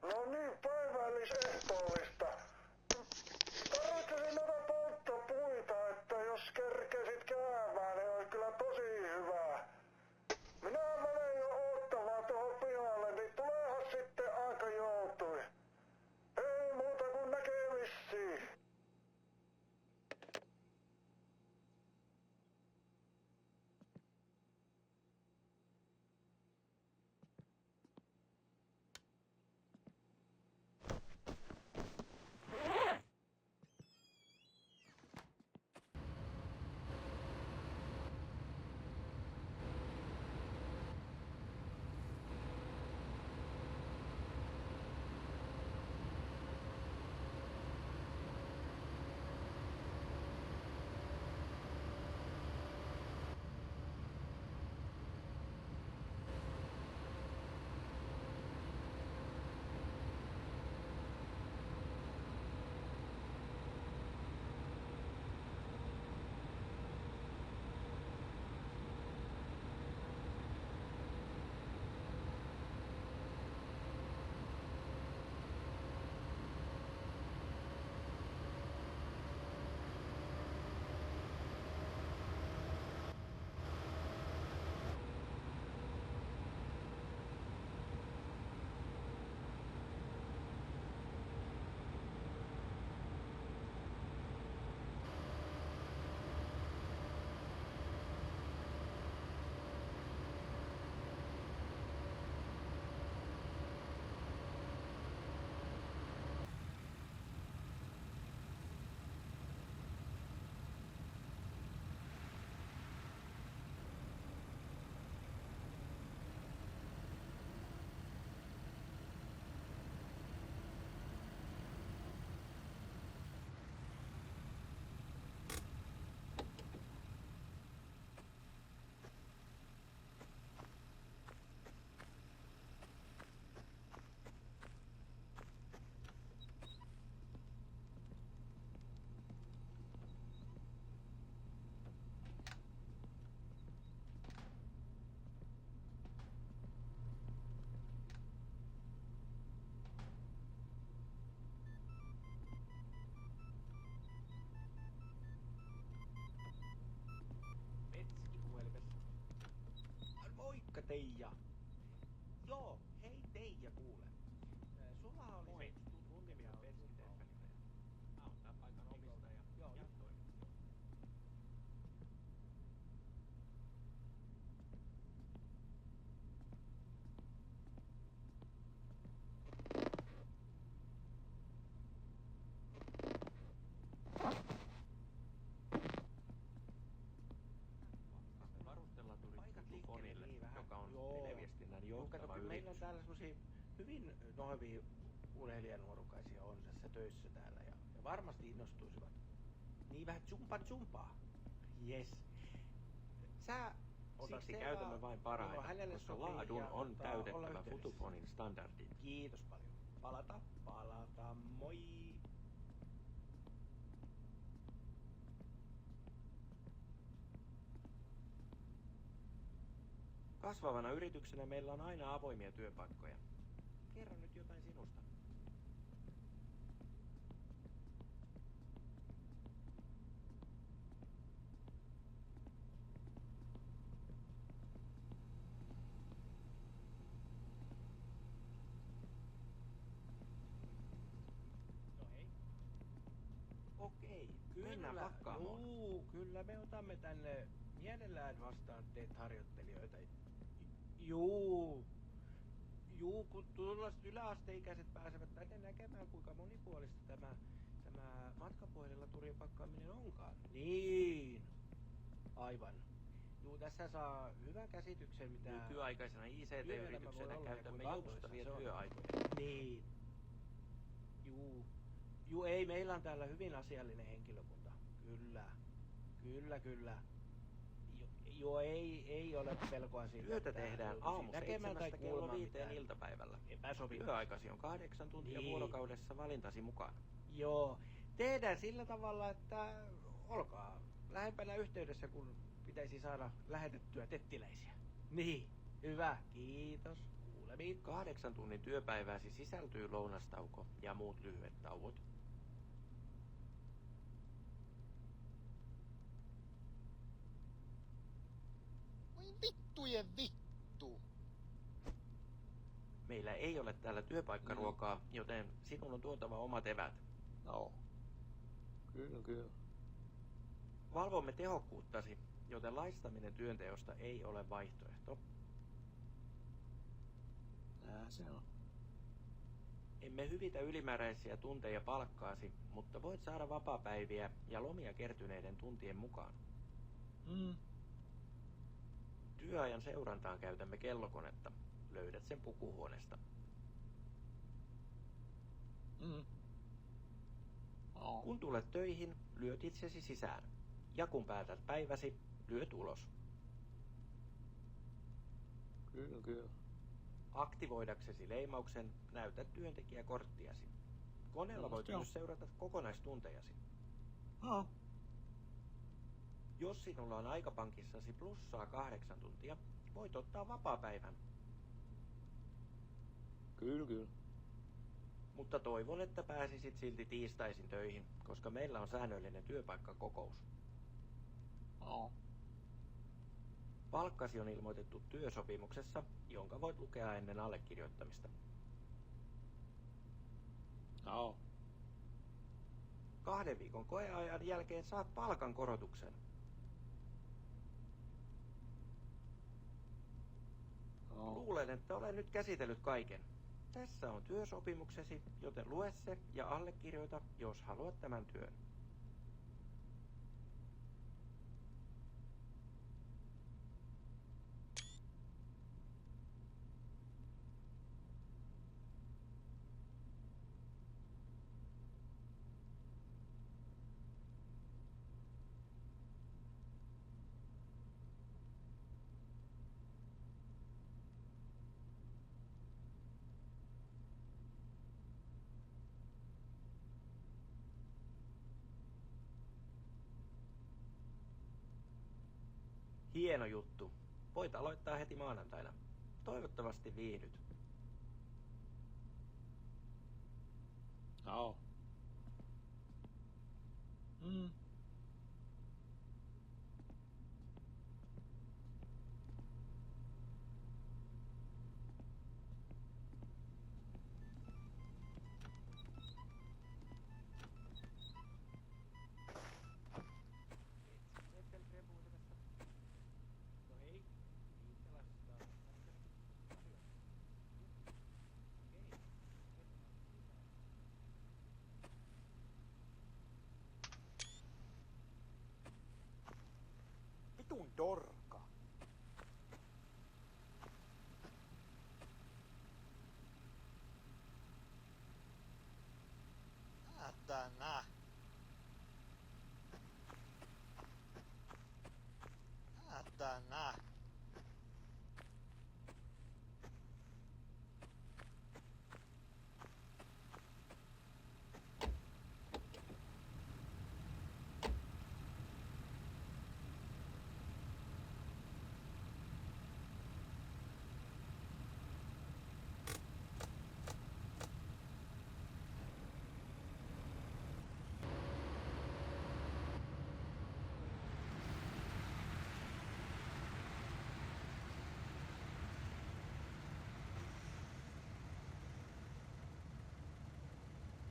No niin, päivällisehtoollista. Tarvitsin noita polttopuita, että jos kerkesit käymään, niin oli kyllä tosi hyvä. Minä menen jo ottamaan tuohon pihalle, niin tuleehan sitten aika joutui. Ei muuta kuin näkemisiin. Moikka Teija. Joo, hei Teija kuule. Sulla oli Moi. mun nimi on Petski Tervelinen. Mä oon tän paikan omistaja. Joo. Ja toimittaja. Varustellaturi Paikat Tutufonille, liikkeelle niin vähän. joka on Joo. televiestinnän Joo, johtava kato, kyllä meillä on yritys. täällä semmosia hyvin nohevia urheilijanuorukaisia on tässä töissä täällä ja varmasti innostuisivat. Niin vähän tsumpaa. Yes. Sä Siksi käytämme vain parhaita, hänelle koska sopii laadun ja on olla täytettävä yhteydessä. Futufonin standardit. Kiitos paljon. Palata, moi. Kasvavana yrityksenä meillä on aina avoimia työpaikkoja. Kerro nyt jotain sinusta. No hei. Okei, Mennään vakkaamoon. Kyllä me otamme tänne mielellään vastaan teet harjoittelijoita. Juu, kun tuollaiset yläasteikäiset pääsevät tänne näkemään, kuinka monipuolista tämä matkapuhelilaturien pakkaaminen onkaan. Niin, aivan. Juu, tässä saa hyvän käsityksen, mitä Nykyaikaisena työelämä ICT-yrityksenä voi olla ja käytämme kuinka joustavia antoisaa se on. työaikoja. Niin. Juu, ei, meillä on täällä hyvin asiallinen henkilökunta. Kyllä. Joo, ei ole pelkoa siitä. Työtä että tehdään joutuisin aamu näkemään tai 7 kello kuulemaan 5 mitään iltapäivällä. epäsopivaa. Työaikasi on 8 tuntia Niin. vuorokaudessa valintasi mukaan. Joo, tehdään sillä tavalla, että olkaa lähempänä yhteydessä, kun pitäisi saada lähetettyä tettiläisiä. Niin, hyvä, kiitos. Kuulemiin. Tuleviin 8 tunnin työpäivääsi sisältyy lounastauko ja muut lyhyet tauot. Voi vittujen vittu. Meillä ei ole täällä työpaikkaruokaa, joten sinun on tuotava omat evät. No. Kyllä. Valvomme tehokkuuttasi, joten laistaminen työnteosta ei ole vaihtoehto. Se on. Emme hyvitä ylimääräisiä tunteja palkkaasi, mutta voit saada vapaapäiviä ja lomia kertyneiden tuntien mukaan. Työajan seurantaan käytämme kellokonetta. Löydät sen pukuhuoneesta. No. Kun tulet töihin, lyöt itsesi sisään. Ja kun päätät päiväsi, lyöt ulos. Kyllä. Aktivoidaksesi leimauksen, näytä työntekijäkorttiasi. Koneella voit myös seurata kokonaistuntejasi. No. Jos sinulla on aikapankissasi plussaa 8 tuntia, voit ottaa vapaapäivän. Kyllä. Mutta toivon, että pääsisit silti tiistaisin töihin, koska meillä on säännöllinen työpaikkakokous. No. Palkkasi on ilmoitettu työsopimuksessa, jonka voit lukea ennen allekirjoittamista. No. 2 viikon koeajan jälkeen saat palkankorotuksen. No. Luulen, että olen nyt käsitellyt kaiken. Tässä on työsopimuksesi, joten lue se ja allekirjoita, jos haluat tämän työn. Hieno juttu. Voit aloittaa heti maanantaina. Toivottavasti viihdyt. No. Vitun dorka. Saatana. Saatana.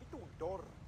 Vitun dorka.